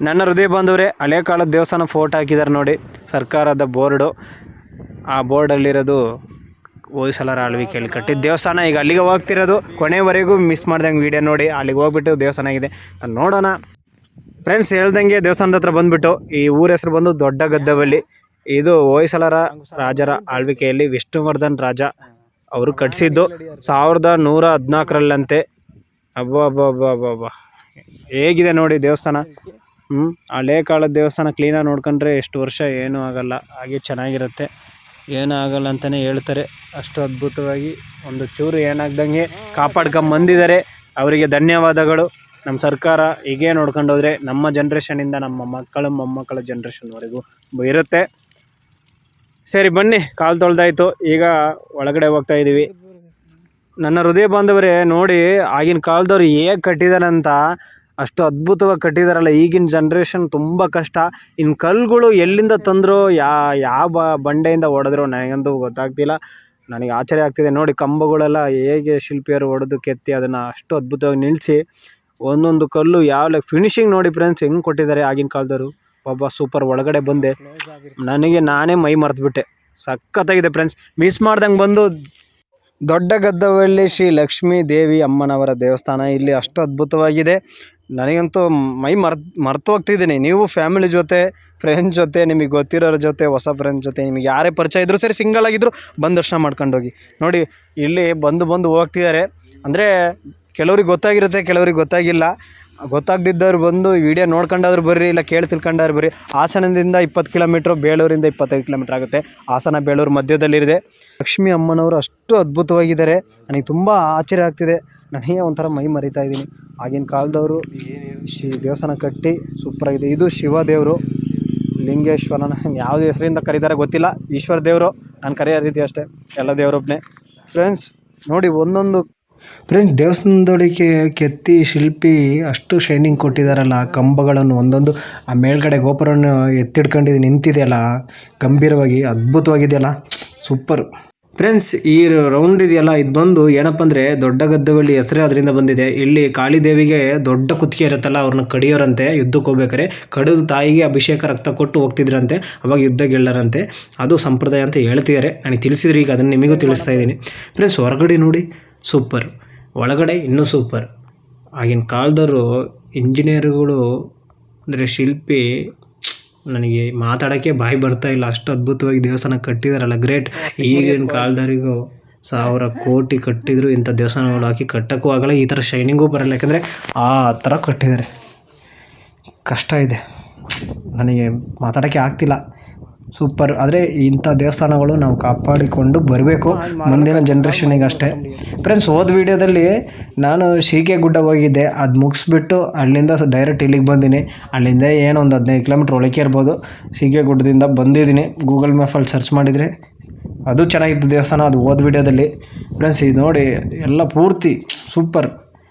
ನನ್ನ ಹೃದಯ ಬಾಂಧವರೇ, ಹಳೆ ಕಾಲದ ದೇವಸ್ಥಾನ ಫೋಟೋ ಹಾಕಿದ್ದಾರೆ ನೋಡಿ, ಸರ್ಕಾರದ ಬೋರ್ಡು. ಆ ಬೋರ್ಡಲ್ಲಿರೋದು ಹೊಯ್ಸಳರ ಆಳ್ವಿಕೆಯಲ್ಲಿ ಕಟ್ಟಿದ ದೇವಸ್ಥಾನ. ಈಗ ಅಲ್ಲಿಗೆ ಹೋಗ್ತಿರೋದು, ಕೊನೆವರೆಗೂ ಮಿಸ್ ಮಾಡ್ದಂಗೆ ವೀಡಿಯೋ ನೋಡಿ. ಅಲ್ಲಿಗೆ ಹೋಗ್ಬಿಟ್ಟು ದೇವಸ್ಥಾನ ಆಗಿದೆ ನೋಡೋಣ ಫ್ರೆಂಡ್ಸ್. ಹೇಳ್ದಂಗೆ ದೇವಸ್ಥಾನದ ಹತ್ರ ಬಂದುಬಿಟ್ಟು, ಈ ಊರ ಹೆಸರು ಬಂದು ದೊಡ್ಡ ಗದ್ದವಳ್ಳಿ. ಇದು ಹೊಯ್ಸಳರ ರಾಜರ ಆಳ್ವಿಕೆಯಲ್ಲಿ ವಿಷ್ಣುವರ್ಧನ್ ರಾಜ ಅವರು ಕಟ್ಟಿಸಿದ್ದು 1114 ಅಬ್ಬಬ್ಬಬ್ಬಬ್ಬ, ಹೇಗಿದೆ ನೋಡಿ ದೇವಸ್ಥಾನ. ಹಳೆ ಕಾಲದ ದೇವಸ್ಥಾನ ಕ್ಲೀನಾಗಿ ನೋಡ್ಕೊಂಡ್ರೆ ಎಷ್ಟು ವರ್ಷ ಏನೂ ಆಗಲ್ಲ, ಹಾಗೆ ಚೆನ್ನಾಗಿರುತ್ತೆ, ಏನೂ ಆಗಲ್ಲ ಅಂತಲೇ ಹೇಳ್ತಾರೆ. ಅಷ್ಟು ಅದ್ಭುತವಾಗಿ ಒಂದು ಚೂರು ಏನಾಗ್ದಂಗೆ ಕಾಪಾಡ್ಕೊಂಬಂದಿದ್ದಾರೆ. ಅವರಿಗೆ ಧನ್ಯವಾದಗಳು. ನಮ್ಮ ಸರ್ಕಾರ ಹೀಗೆ ನೋಡ್ಕೊಂಡು ಹೋದರೆ ನಮ್ಮ ಜನ್ರೇಷನಿಂದ ನಮ್ಮ ಮಕ್ಕಳು ಮೊಮ್ಮಕ್ಕಳ ಜನ್ರೇಷನ್ವರೆಗೂ ಇರುತ್ತೆ. ಸರಿ ಬನ್ನಿ, ಕಾಲು ತೊಳೆದಾಯ್ತು, ಈಗ ಒಳಗಡೆ ಹೋಗ್ತಾ ಇದ್ದೀವಿ. ನನ್ನ ಹೃದಯ ಬಾಂಧವರೇ ನೋಡಿ, ಆಗಿನ ಕಾಲದವ್ರು ಹೇಗೆ ಕಟ್ಟಿದಾರಂತ, ಅಷ್ಟು ಅದ್ಭುತವಾಗಿ ಕಟ್ಟಿದಾರಲ್ಲ. ಈಗಿನ ಜನ್ರೇಷನ್ ತುಂಬ ಕಷ್ಟ. ಇನ್ನು ಕಲ್ಲುಗಳು ಎಲ್ಲಿಂದ ತಂದರೂ ಯಾವ ಬಂಡೆಯಿಂದ ಹೊಡೆದ್ರು ನನಗಂತೂ ಗೊತ್ತಾಗ್ತಿಲ್ಲ. ನನಗೆ ಆಶ್ಚರ್ಯ ಆಗ್ತಿದೆ ನೋಡಿ, ಕಂಬಗಳೆಲ್ಲ ಹೇಗೆ ಶಿಲ್ಪಿಯರು ಹೊಡೆದು ಕೆತ್ತಿ ಅದನ್ನು ಅಷ್ಟು ಅದ್ಭುತವಾಗಿ ನಿಲ್ಲಿಸಿ, ಒಂದೊಂದು ಕಲ್ಲು ಯಾವ ಫಿನಿಶಿಂಗ್ ನೋಡಿ ಫ್ರೆಂಡ್ಸ್, ಹೆಂಗೆ ಕೊಟ್ಟಿದ್ದಾರೆ ಆಗಿನ ಕಾಲದವರು. ಒಬ್ಬ ಸೂಪರ್. ಒಳಗಡೆ ಬಂದೆ, ನಾನೇ ಮೈ ಮರೆತುಬಿಟ್ಟೆ. ಸಖತ್ತಾಗಿದೆ ಫ್ರೆಂಡ್ಸ್, ಮಿಸ್ ಮಾಡ್ದಂಗೆ ಬಂದು. ದೊಡ್ಡ ಗದ್ದವಳ್ಳಿ ಶ್ರೀ ಲಕ್ಷ್ಮೀ ದೇವಿ ಅಮ್ಮನವರ ದೇವಸ್ಥಾನ ಇಲ್ಲಿ ಅಷ್ಟು ಅದ್ಭುತವಾಗಿದೆ. ನನಗಂತೂ ಮೈ ಮರ್ತು ಹೋಗ್ತಿದ್ದೀನಿ. ನೀವು ಫ್ಯಾಮಿಲಿ ಜೊತೆ, ಫ್ರೆಂಡ್ಸ್ ಜೊತೆ, ನಿಮಗೆ ಗೊತ್ತಿರೋರ ಜೊತೆ, ಹೊಸ ಫ್ರೆಂಡ್ಸ್ ಜೊತೆ, ನಿಮಗೆ ಯಾರೇ ಪರಿಚಯ ಇದ್ದರೂ ಸರಿ, ಸಿಂಗಲ್ ಆಗಿದ್ದರೂ ಬಂದು ದರ್ಶನ ಮಾಡ್ಕೊಂಡೋಗಿ. ನೋಡಿ ಇಲ್ಲಿ ಬಂದು ಹೋಗ್ತಿದ್ದಾರೆ. ಅಂದರೆ ಕೆಲವ್ರಿಗೆ ಗೊತ್ತಾಗಿರುತ್ತೆ, ಕೆಲವ್ರಿಗೆ ಗೊತ್ತಾಗಿಲ್ಲ. ಗೊತ್ತಾಗದಿದ್ದವ್ರು ಬಂದು ವಿಡಿಯೋ ನೋಡ್ಕೊಂಡಾದ್ರು ಬರ್ರಿ, ಇಲ್ಲ ಕೇಳಿ ತಿಳ್ಕೊಂಡಾದ್ರು ಬರ್ರಿ. ಹಾಸನದಿಂದ 20 ಕಿಲೋಮೀಟ್ರು, ಬೇಲೂರಿಂದ 25 ಕಿಲೋಮೀಟ್ರ್ ಆಗುತ್ತೆ. ಹಾಸನ ಬೇಲೂರು ಮಧ್ಯದಲ್ಲಿದೆ. ಲಕ್ಷ್ಮೀ ಅಮ್ಮನವರು ಅಷ್ಟು ಅದ್ಭುತವಾಗಿದ್ದಾರೆ. ನನಗೆ ತುಂಬ ಆಶ್ಚರ್ಯ ಆಗ್ತಿದೆ. ನನಗೆ ಒಂಥರ ಮೈ ಮರಿತಾ ಇದ್ದೀನಿ. ಆಗಿನ ಕಾಲದವರು ದೇವಸ್ಥಾನ ಕಟ್ಟಿ ಸೂಪರಾಗಿದೆ. ಇದು ಶಿವ ದೇವರು, ಲಿಂಗೇಶ್ವರನ ಯಾವುದೇ ಹೆಸರಿಂದ ಕರೀತಾರೆ ಗೊತ್ತಿಲ್ಲ. ಈಶ್ವರ ದೇವರು ನಾನು ಕರೆಯೋ ರೀತಿ ಅಷ್ಟೇ, ಎಲ್ಲ ದೇವರೊಬ್ಬನೇ. ಫ್ರೆಂಡ್ಸ್ ನೋಡಿ, ಒಂದೊಂದು ಫ್ರೆಂಡ್ಸ್ ದೇವಸ್ಥಾನದೊಳಗೆ ಕೆತ್ತಿ ಶಿಲ್ಪಿ ಅಷ್ಟು ಶೈನಿಂಗ್ ಕೊಟ್ಟಿದ್ದಾರಲ್ಲ. ಕಂಬಗಳನ್ನು ಒಂದೊಂದು, ಆ ಮೇಲ್ಗಡೆ ಗೋಪುರವನ್ನು ಎತ್ತಿಡ್ಕೊಂಡಿದ್ದು ನಿಂತಿದೆಯಲ್ಲ, ಗಂಭೀರವಾಗಿ ಅದ್ಭುತವಾಗಿದೆಯಲ್ಲ, ಸೂಪರ್. ಫ್ರೆಂಡ್ಸ್ ಈ ರೌಂಡ್ ಇದೆಯಲ್ಲ, ಇದು ಬಂದು ಏನಪ್ಪ ಅಂದರೆ ದೊಡ್ಡ ಗದ್ದವಳ್ಳಿ ಹೆಸರೇ ಅದರಿಂದ ಬಂದಿದೆ. ಇಲ್ಲಿ ಕಾಳಿದೇವಿಗೆ ದೊಡ್ಡ ಕುತ್ತಿಗೆ ಇರುತ್ತಲ್ಲ, ಅವ್ರನ್ನ ಕಡಿಯೋರಂತೆ ಯುದ್ಧಕ್ಕೆ ಹೋಗ್ಬೇಕಾರೆ. ಕಡಿದು ತಾಯಿಗೆ ಅಭಿಷೇಕ ರಕ್ತ ಕೊಟ್ಟು ಹೋಗ್ತಿದ್ರಂತೆ, ಅವಾಗ ಯುದ್ಧ ಗೆಲ್ಲರಂತೆ. ಅದು ಸಂಪ್ರದಾಯ ಅಂತ ಹೇಳ್ತಿದ್ದಾರೆ. ನನಗೆ ತಿಳಿಸಿದ್ರಿ, ಈಗ ಅದನ್ನು ನಿಮಗೂ ತಿಳಿಸ್ತಾ ಇದ್ದೀನಿ. ಫ್ರೆಂಡ್ಸ್ ಹೊರಗಡೆ ನೋಡಿ ಸೂಪರ್, ಒಳಗಡೆ ಇನ್ನೂ ಸೂಪರ್. ಆಗಿನ ಕಾಲದವರು ಇಂಜಿನಿಯರ್ಗಳು ಅಂದರೆ ಶಿಲ್ಪಿ, ನನಗೆ ಮಾತಾಡೋಕ್ಕೆ ಬಾಯಿ ಬರ್ತಾ ಇಲ್ಲ, ಅಷ್ಟು ಅದ್ಭುತವಾಗಿ ದೇವಸ್ಥಾನ ಕಟ್ಟಿದಾರಲ್ಲ, ಗ್ರೇಟ್. ಈಗಿನ ಕಾಲದವರಿಗೂ 1000 ಕೋಟಿ ಕಟ್ಟಿದ್ರು ಇಂಥ ದೇವಸ್ಥಾನಗಳು ಹಾಕಿ ಕಟ್ಟೋಕ್ಕೂ ಆಗಲ್ಲ, ಈ ಥರ ಶೈನಿಂಗೂ ಬರಲ್ಲ. ಯಾಕಂದರೆ ಆ ಥರ ಕಟ್ಟಿದ್ದಾರೆ. ಕಷ್ಟ ಇದೆ, ನನಗೆ ಮಾತಾಡೋಕ್ಕೆ ಆಗ್ತಿಲ್ಲ. ಸೂಪರ್. ಆದರೆ ಇಂಥ ದೇವಸ್ಥಾನಗಳು ನಾವು ಕಾಪಾಡಿಕೊಂಡು ಬರಬೇಕು ಮುಂದಿನ ಜನ್ರೇಷನಿಗೆ ಅಷ್ಟೇ. ಫ್ರೆಂಡ್ಸ್ ಹೋದ ವೀಡಿಯೋದಲ್ಲಿ ನಾನು ಶೀಕೆ ಗುಡ್ಡ ಹೋಗಿದ್ದೆ, ಅದು ಮುಗಿಸ್ಬಿಟ್ಟು ಅಲ್ಲಿಂದ ಡೈರೆಕ್ಟ್ ಇಲ್ಲಿಗೆ ಬಂದೀನಿ. ಅಲ್ಲಿಂದ ಒಂದು 15 ಕಿಲೋಮೀಟ್ರ್ ಒಳಕ್ಕೆ ಇರ್ಬೋದು. ಶೀಕೆ ಗುಡ್ಡದಿಂದ ಬಂದಿದ್ದೀನಿ. ಗೂಗಲ್ ಮ್ಯಾಪಲ್ಲಿ ಸರ್ಚ್ ಮಾಡಿದರೆ ಅದು ಚೆನ್ನಾಗಿತ್ತು ದೇವಸ್ಥಾನ, ಅದು ಹೋದ ವೀಡಿಯೋದಲ್ಲಿ. ಫ್ರೆಂಡ್ಸ್ ಇದು ನೋಡಿ, ಎಲ್ಲ ಪೂರ್ತಿ ಸೂಪರ್,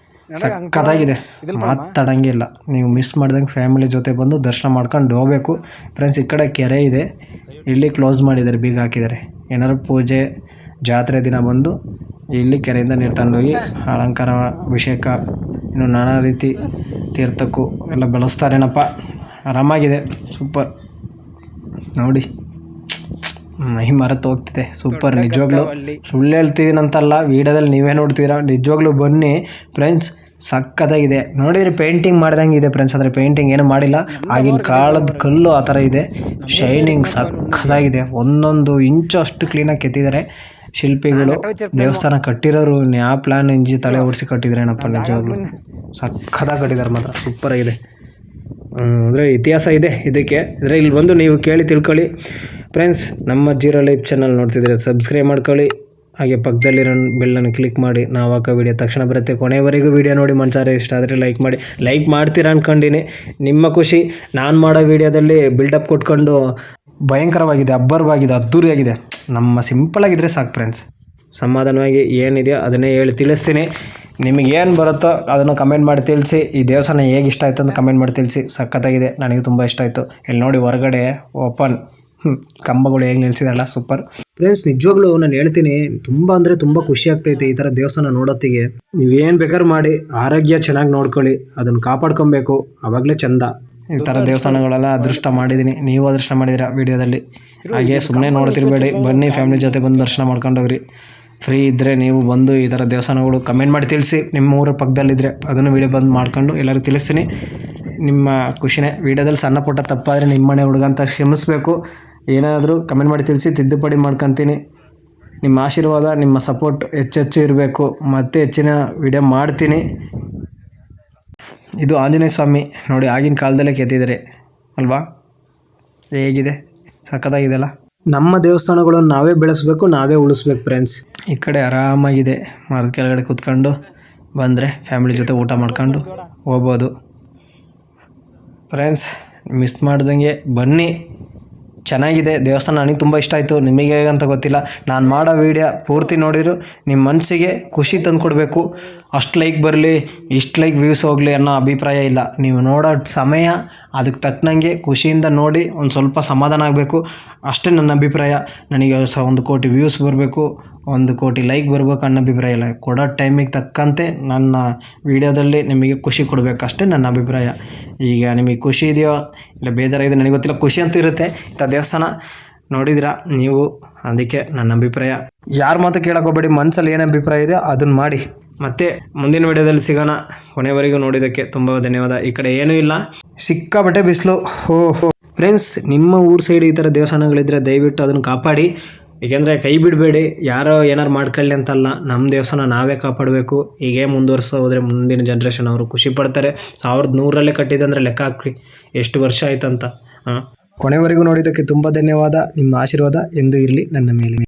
ಸಕ್ಕತ್ತಾಗಿದೆ, ಮಾತಾಡೋಂಗಿಲ್ಲ. ನೀವು ಮಿಸ್ ಮಾಡ್ದಂಗೆ ಫ್ಯಾಮಿಲಿ ಜೊತೆ ಬಂದು ದರ್ಶನ ಮಾಡ್ಕೊಂಡು ಹೋಗಬೇಕು. ಫ್ರೆಂಡ್ಸ್ ಈ ಕಡೆ ಕೆರೆ ಇದೆ, ಇಲ್ಲಿ ಕ್ಲೋಸ್ ಮಾಡಿದ್ದಾರೆ, ಬೀಗ ಹಾಕಿದ್ದಾರೆ. ಏನಾದ್ರು ಪೂಜೆ ಜಾತ್ರೆ ದಿನ ಬಂದು ಇಲ್ಲಿ ಕೆರೆಯಿಂದ ನೀರು ತಗೊಂಡೋಗಿ ಅಲಂಕಾರ, ಅಭಿಷೇಕ, ಇನ್ನು ನಾನಾ ರೀತಿ ತೀರ್ಥಕ್ಕೂ ಎಲ್ಲ ಬೆಳೆಸ್ತಾರೇನಪ್ಪ. ಆರಾಮಾಗಿದೆ, ಸೂಪರ್. ನೋಡಿ ಮೈ ಮರೆತು ಹೋಗ್ತಿದೆ, ಸೂಪರ್. ನಿಜವಾಗ್ಲೂ ಸುಳ್ಳು ಹೇಳ್ತಿದ್ದೀನಂತಲ್ಲ, ವೀಡಿಯೋದಲ್ಲಿ ನೀವೇ ನೋಡ್ತೀರಾ. ನಿಜವಾಗ್ಲೂ ಬನ್ನಿ ಫ್ರೆಂಡ್ಸ್, ಸಕ್ಕತ್ತಾಗಿದೆ. ನೋಡಿದರೆ ಪೇಂಟಿಂಗ್ ಮಾಡ್ದಂಗೆ ಇದೆ ಫ್ರೆಂಡ್ಸ್, ಆದರೆ ಪೇಂಟಿಂಗ್ ಏನು ಮಾಡಿಲ್ಲ. ಆಗಿನ ಕಾಲದ ಕಲ್ಲು ಆ ಥರ ಇದೆ, ಶೈನಿಂಗ್ ಸಕ್ಕತ್ತಾಗಿದೆ. ಒಂದೊಂದು ಇಂಚು ಅಷ್ಟು ಕ್ಲೀನಾಗಿ ಕೆತ್ತಿದ್ದಾರೆ ಶಿಲ್ಪಿಗಳು. ದೇವಸ್ಥಾನ ಕಟ್ಟಿರೋರು ಯಾವ ಪ್ಲ್ಯಾನ್ ಇಂಜಿ ತಲೆ ಓಡಿಸಿ ಕಟ್ಟಿದ್ರೇನಪ್ಪ, ನಿಜವಾಗ್ಲೂ ಸಕ್ಕತ್ತಾಗಿ ಕಟ್ಟಿದ್ದಾರೆ ಮಾತ್ರ, ಸೂಪರಾಗಿದೆ. ಅಂದರೆ ಇತಿಹಾಸ ಇದೆ ಇದಕ್ಕೆ. ಅಂದರೆ ಇಲ್ಲಿ ಬಂದು ನೀವು ಕೇಳಿ ತಿಳ್ಕೊಳ್ಳಿ ಫ್ರೆಂಡ್ಸ್. ನಮ್ಮ ಜೀರೋ ಲೈಫ್ ಚಾನಲ್ ನೋಡ್ತಿದ್ರೆ ಸಬ್ಸ್ಕ್ರೈಬ್ ಮಾಡ್ಕೊಳ್ಳಿ, ಹಾಗೆ ಪಕ್ಕದಲ್ಲಿರೋ ಬೆಲ್ಲನ್ನು ಕ್ಲಿಕ್ ಮಾಡಿ. ನಾವು ಹಾಕೋ ವಿಡಿಯೋ ತಕ್ಷಣ ಬರುತ್ತೆ. ಕೊನೆವರೆಗೂ ವಿಡಿಯೋ ನೋಡಿ ಮನಸಾರೆ ಇಷ್ಟ ಆದರೆ ಲೈಕ್ ಮಾಡ್ತೀರಾ ಅಂದ್ಕೊಂಡಿನಿ. ನಿಮ್ಮ ಖುಷಿ. ನಾನು ಮಾಡೋ ವಿಡಿಯೋದಲ್ಲಿ ಬಿಲ್ಡಪ್ ಕೊಟ್ಕೊಂಡು ಭಯಂಕರವಾಗಿದೆ, ಅಬ್ಬರವಾಗಿದೆ, ಅದ್ದೂರಿಯಾಗಿದೆ. ನಮ್ಮ ಸಿಂಪಲಾಗಿದ್ದರೆ ಸಾಕು ಫ್ರೆಂಡ್ಸ್. ಸಮಾಧಾನವಾಗಿ ಏನಿದೆಯೋ ಅದನ್ನೇ ಹೇಳಿ ತಿಳಿಸ್ತೀನಿ. ನಿಮಗೇನು ಬರುತ್ತೋ ಅದನ್ನು ಕಮೆಂಟ್ ಮಾಡಿ ತಿಳಿಸಿ. ಈ ದೇವಸ್ಥಾನ ಹೇಗೆ ಇಷ್ಟ ಆಯಿತು ಅಂತ ಕಮೆಂಟ್ ಮಾಡಿ ತಿಳಿಸಿ. ಸಖತ್ತಾಗಿದೆ, ನನಗೆ ತುಂಬ ಇಷ್ಟ ಆಯಿತು. ಇಲ್ಲಿ ನೋಡಿ ಹೊರಗಡೆ ಓಪನ್ ಕಂಬಗಳು ಹೇಗೆ ನಿಲ್ಲಿಸಿದಾರಲ್ಲ, ಸೂಪರ್. ಫ್ರೆಂಡ್ಸ್ ನಿಜವಾಗ್ಲೂ ನಾನು ಹೇಳ್ತೀನಿ, ತುಂಬ ಅಂದರೆ ತುಂಬ ಖುಷಿ ಆಗ್ತೈತೆ ಈ ಥರ ದೇವಸ್ಥಾನ ನೋಡೋತ್ತಿಗೆ. ನೀವೇನು ಬೇಕಾದ್ರೂ ಮಾಡಿ, ಆರೋಗ್ಯ ಚೆನ್ನಾಗಿ ನೋಡ್ಕೊಳ್ಳಿ, ಅದನ್ನು ಕಾಪಾಡ್ಕೊಬೇಕು, ಆವಾಗಲೇ ಚಂದ. ಈ ಥರ ದೇವಸ್ಥಾನಗಳೆಲ್ಲ ಅದೃಷ್ಟ ಮಾಡಿದ್ದೀನಿ. ನೀವು ಅದೃಷ್ಟ ಮಾಡಿದ್ದೀರಾ ವೀಡಿಯೋದಲ್ಲಿ. ಹಾಗೆ ಸುಮ್ಮನೆ ನೋಡ್ತಿರ್ಬೇಡಿ, ಬನ್ನಿ ಫ್ಯಾಮಿಲಿ ಜೊತೆ ಬಂದು ದರ್ಶನ ಮಾಡ್ಕೊಂಡೋಗ್ರಿ. ಫ್ರೀ ಇದ್ದರೆ ನೀವು ಬಂದು ಈ ಥರ ದೇವಸ್ಥಾನಗಳು ಕಮೆಂಟ್ ಮಾಡಿ ತಿಳಿಸಿ. ನಿಮ್ಮ ಊರ ಪಕ್ಕದಲ್ಲಿದ್ದರೆ ಅದನ್ನು ವೀಡಿಯೋ ಬಂದು ಮಾಡ್ಕೊಂಡು ಎಲ್ಲರಿಗೂ ತಿಳಿಸ್ತೀನಿ. ನಿಮ್ಮ ಖುಷಿನೇ. ವೀಡಿಯೋದಲ್ಲಿ ಸಣ್ಣ ಪುಟ್ಟ ತಪ್ಪಾದರೆ ನಿಮ್ಮ ಮನೆ ಹುಡುಗ ಅಂತ ಕ್ಷಮಿಸಬೇಕು. ಏನಾದರೂ ಕಮೆಂಟ್ ಮಾಡಿ ತಿಳಿಸಿ, ತಿದ್ದುಪಡಿ ಮಾಡ್ಕೊತೀನಿ. ನಿಮ್ಮ ಆಶೀರ್ವಾದ, ನಿಮ್ಮ ಸಪೋರ್ಟ್ ಹೆಚ್ಚೆಚ್ಚು ಇರಬೇಕು. ಮತ್ತೆ ಹೆಚ್ಚಿನ ವೀಡಿಯೋ ಮಾಡ್ತೀನಿ. ಇದು ಆಂಜನೇಯ ಸ್ವಾಮಿ ನೋಡಿ, ಆಗಿನ ಕಾಲದಲ್ಲೇ ಕೆತ್ತಿದ್ದಾರೆ ಅಲ್ವಾ? ಹೇಗಿದೆ, ಸಖತ್ತಾಗಿದೆಯಲ್ಲ. ನಮ್ಮ ದೇವಸ್ಥಾನಗಳನ್ನು ನಾವೇ ಬೆಳೆಸಬೇಕು, ನಾವೇ ಉಳಿಸ್ಬೇಕು ಫ್ರೆಂಡ್ಸ್. ಈ ಕಡೆ ಆರಾಮಾಗಿದೆ, ಮರದ ಕೆಳಗಡೆ ಕೂತ್ಕೊಂಡು ಬಂದರೆ ಫ್ಯಾಮಿಲಿ ಜೊತೆ ಊಟ ಮಾಡ್ಕೊಂಡು ಹೋಗ್ಬೋದು ಫ್ರೆಂಡ್ಸ್. ಮಿಸ್ ಮಾಡ್ದಂಗೆ ಬನ್ನಿ. ಚೆನ್ನಾಗಿದೆ ದೇವಸ್ಥಾನ. ನನಗೆ ತುಂಬ ಇಷ್ಟ ಆಯಿತು. ನಿಮಗೆ ಹೇಗಂತ ಗೊತ್ತಿಲ್ಲ. ನಾನು ಮಾಡೋ ವೀಡಿಯೋ ಪೂರ್ತಿ ನೋಡಿದ್ರು ನಿಮ್ಮ ಮನಸ್ಸಿಗೆ ಖುಷಿ ತಂದು ಕೊಡಬೇಕು. ಅಷ್ಟು ಲೈಕ್ ಬರಲಿ, ಇಷ್ಟು ಲೈಕ್ ವ್ಯೂಸ್ ಹೋಗಲಿ ಅನ್ನೋ ಅಭಿಪ್ರಾಯ ಇಲ್ಲ. ನೀವು ನೋಡೋ ಸಮಯ ಅದಕ್ಕೆ ತಕ್ಕನಂಗೆ ಖುಷಿಯಿಂದ ನೋಡಿ ಒಂದು ಸ್ವಲ್ಪ ಸಮಾಧಾನ ಆಗಬೇಕು, ಅಷ್ಟೇ ನನ್ನ ಅಭಿಪ್ರಾಯ. ನನಗೆ 1 ಕೋಟಿ ವ್ಯೂಸ್ ಬರಬೇಕು, 1 ಕೋಟಿ ಲೈಕ್ ಬರಬೇಕು ಅನ್ನೋ ಅಭಿಪ್ರಾಯ ಇಲ್ಲ. ಕೊಡೋ ಟೈಮಿಗೆ ತಕ್ಕಂತೆ ನನ್ನ ವೀಡಿಯೋದಲ್ಲಿ ನಿಮಗೆ ಖುಷಿ ಕೊಡಬೇಕು, ಅಷ್ಟೇ ನನ್ನ ಅಭಿಪ್ರಾಯ. ಈಗ ನಿಮಗೆ ಖುಷಿ ಇದೆಯೋ ಇಲ್ಲ ಬೇಜಾರಾಗಿದೆ ನನಗೆ ಗೊತ್ತಿಲ್ಲ, ಖುಷಿ ಅಂತೂ ಇರುತ್ತೆ. ಇಂಥ ದೇವಸ್ಥಾನ ನೋಡಿದಿರಾ ನೀವು, ಅದಕ್ಕೆ ನನ್ನ ಅಭಿಪ್ರಾಯ. ಯಾರ ಮಾತು ಕೇಳಕ್ಕೆ ಹೋಗ್ಬೇಡಿ, ಮನಸ್ಸಲ್ಲಿ ಏನು ಅಭಿಪ್ರಾಯ ಇದೆ ಅದನ್ನು ಮಾಡಿ. ಮತ್ತೆ ಮುಂದಿನ ವಿಡಿಯೋದಲ್ಲಿ ಸಿಗೋಣ. ಕೊನೆವರೆಗೂ ನೋಡಿದ್ದಕ್ಕೆ ತುಂಬ ಧನ್ಯವಾದ. ಈ ಕಡೆ ಏನೂ ಇಲ್ಲ, ಸಿಕ್ಕಾಪಟ್ಟೆ ಬಿಸಿಲು. ಫ್ರೆಂಡ್ಸ್, ನಿಮ್ಮ ಊರ ಸೈಡ್ ಈ ಥರ ದೇವಸ್ಥಾನಗಳಿದ್ದರೆ ದಯವಿಟ್ಟು ಅದನ್ನು ಕಾಪಾಡಿ. ಏಕೆಂದರೆ ಕೈ ಬಿಡಬೇಡಿ. ಯಾರೋ ಏನಾರು ಮಾಡ್ಕೊಳ್ಳಿ ಅಂತಲ್ಲ, ನಮ್ಮ ದೇವಸ್ಥಾನ ನಾವೇ ಕಾಪಾಡಬೇಕು. ಹೀಗೆ ಮುಂದುವರ್ಸ್ತಾ ಹೋದರೆ ಮುಂದಿನ ಜನ್ರೇಷನ್ ಅವರು ಖುಷಿ ಪಡ್ತಾರೆ. 1100ರಲ್ಲೇ ಕಟ್ಟಿದೆ ಅಂದರೆ ಲೆಕ್ಕ ಹಾಕಿ ಎಷ್ಟು ವರ್ಷ ಆಯ್ತಂತ. ಕೊನೆವರೆಗೂ ನೋಡಿದ್ದಕ್ಕೆ ತುಂಬ ಧನ್ಯವಾದ. ನಿಮ್ಮ ಆಶೀರ್ವಾದ ಎಂದು ಇರಲಿ ನನ್ನ ಮೇಲೆ.